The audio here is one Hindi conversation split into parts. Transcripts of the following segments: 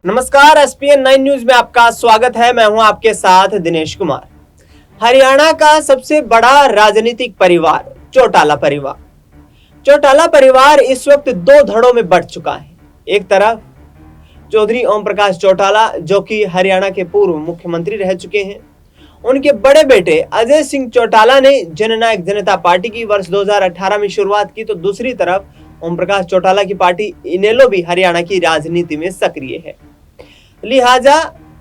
नमस्कार, एसपीएन 9 न्यूज में आपका स्वागत है। मैं हूं आपके साथ दिनेश कुमार। हरियाणा का सबसे बड़ा राजनीतिक परिवार चौटाला परिवार। चौटाला परिवार इस वक्त दो धड़ों में बंट चुका है। एक तरफ चौधरी ओम प्रकाश चौटाला, जो कि हरियाणा के पूर्व मुख्यमंत्री रह चुके हैं, उनके बड़े बेटे अजय सिंह चौटाला ने जननायक जनता पार्टी की वर्ष 2018 में शुरुआत की, तो दूसरी तरफ ओम प्रकाश चौटाला की पार्टी इनेलो भी हरियाणा की राजनीति में सक्रिय है। लिहाजा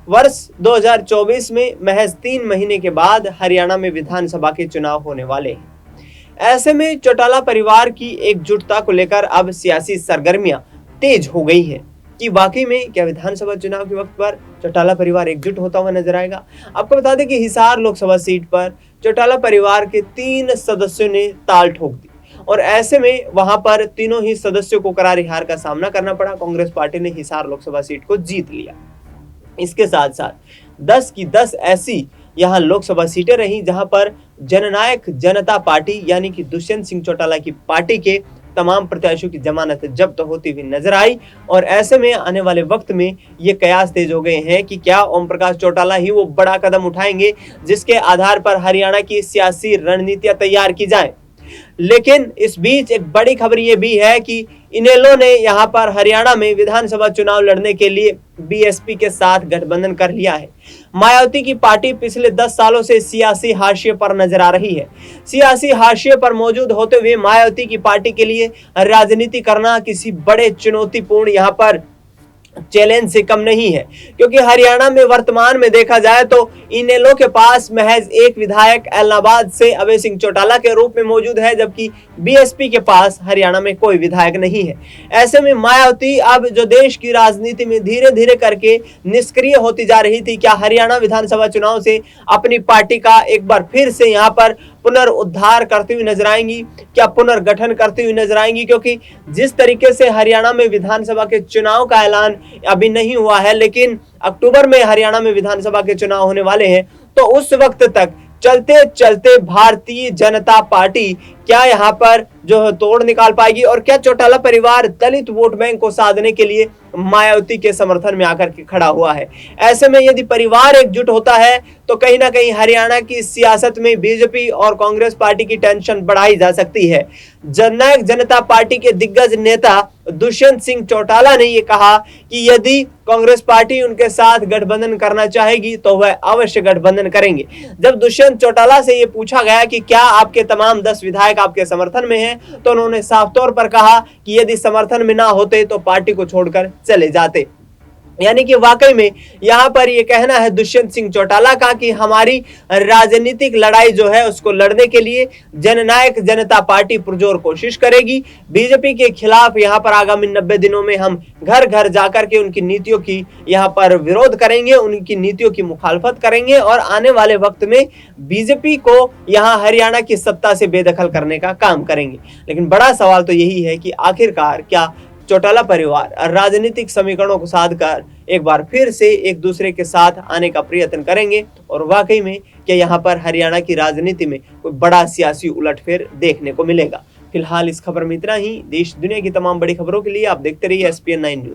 वर्ष 2024 में महज 3 महीने के बाद हरियाणा में विधानसभा के चुनाव होने वाले हैं। ऐसे में चौटाला परिवार की एकजुटता को लेकर अब सियासी सरगर्मियां तेज हो गई हैं कि वाकई में क्या विधानसभा चुनाव के वक्त पर चौटाला परिवार एकजुट होता हुआ नजर आएगा। आपको बता दें कि हिसार लोकसभा सीट पर चौटाला परिवार के 3 सदस्यों ने ताल ठोक दी और ऐसे में वहां पर तीनों ही सदस्यों को करारी हार का सामना करना पड़ा। कांग्रेस पार्टी ने हिसार लोकसभा सीट को जीत लिया। इसके साथ साथ 10 की 10 ऐसी यहां लोकसभा सीटें रही जहां पर जननायक जनता पार्टी यानी कि दुष्यंत सिंह चौटाला की पार्टी के तमाम प्रत्याशियों की जमानत जब्त होती हुई नजर आई। और ऐसे में आने वाले वक्त में ये कयास तेज हो गए हैं कि क्या ओम प्रकाश चौटाला ही वो बड़ा कदम उठाएंगे जिसके आधार पर हरियाणा की सियासी रणनीतियां तैयार की जाए। लेकिन इस बीच एक बड़ी खबर यह भी है कि इनेलो ने यहां पर हरियाणा में विधानसभा चुनाव लड़ने के लिए बीएसपी के साथ गठबंधन कर लिया है। मायावती की पार्टी पिछले 10 सालों से सियासी हाशिए पर नजर आ रही है। सियासी हाशिए पर मौजूद होते हुए मायावती की पार्टी के लिए राजनीति करना किसी बड़े चुनौतीपूर्ण यहां पर चैलेंज से कम नहीं है, क्योंकि हरियाणा में वर्तमान में देखा जाए तो इनेलो के पास महज एक विधायक एलनाबाद से अभय सिंह चौटाला के रूप में मौजूद है, जबकि बीएसपी के पास हरियाणा में कोई विधायक नहीं है। ऐसे में मायावती अब जो देश की राजनीति में धीरे धीरे करके निष्क्रिय होती जा रही थी, क्या हरियाणा विधानसभा चुनाव से अपनी पार्टी का एक बार फिर से यहाँ पर पुनरुद्धार करती हुई नजर आएंगी, क्या पुनर्गठन करती हुई नजर आएंगी? क्योंकि जिस तरीके से हरियाणा में विधानसभा के चुनाव का ऐलान अभी नहीं हुआ है, लेकिन अक्टूबर में हरियाणा में विधानसभा के चुनाव होने वाले हैं, तो उस वक्त तक चलते चलते भारतीय जनता पार्टी क्या यहां पर जो है तोड़ निकाल पाएगी और क्या चौटाला परिवार दलित वोट बैंक को साधने के लिए मायावती के समर्थन में आकर के खड़ा हुआ है। ऐसे में यदि परिवार एकजुट होता है तो कहीं ना कहीं हरियाणा की सियासत में बीजेपी और कांग्रेस पार्टी की टेंशन बढ़ाई जा सकती है। जननायक जनता पार्टी के दिग्गज नेता दुष्यंत सिंह चौटाला ने यह कहा कि यदि कांग्रेस पार्टी उनके साथ गठबंधन करना चाहेगी तो वह अवश्य गठबंधन करेंगे। जब दुष्यंत चौटाला से यह पूछा गया कि क्या आपके तमाम 10 विधायक आपके समर्थन में हैं, तो उन्होंने साफ तौर पर कहा कि यदि समर्थन में ना होते तो पार्टी को छोड़कर चले जाते। यानी कि वाकई में यहां पर यह कहना है दुष्यंत सिंह चौटाला का कि हमारी राजनीतिक लड़ाई जो है उसको लड़ने के लिए जननायक जनता पार्टी पुरजोर कोशिश करेगी। बीजेपी के खिलाफ यहां पर आगामी 90 दिनों में हम घर घर जाकर के उनकी नीतियों की यहां पर विरोध करेंगे, उनकी नीतियों की मुखालफत करेंगे और आने वाले वक्त में बीजेपी को यहां हरियाणा की सत्ता से बेदखल करने का काम करेंगे। लेकिन बड़ा सवाल तो यही है कि आखिरकार क्या चौटाला परिवार राजनीतिक समीकरणों को साध कर एक बार फिर से एक दूसरे के साथ आने का प्रयत्न करेंगे और वाकई में क्या यहाँ पर हरियाणा की राजनीति में कोई बड़ा सियासी उलटफेर देखने को मिलेगा। फिलहाल इस खबर में इतना ही। देश दुनिया की तमाम बड़ी खबरों के लिए आप देखते रहिए एसपीएन 9 न्यूज।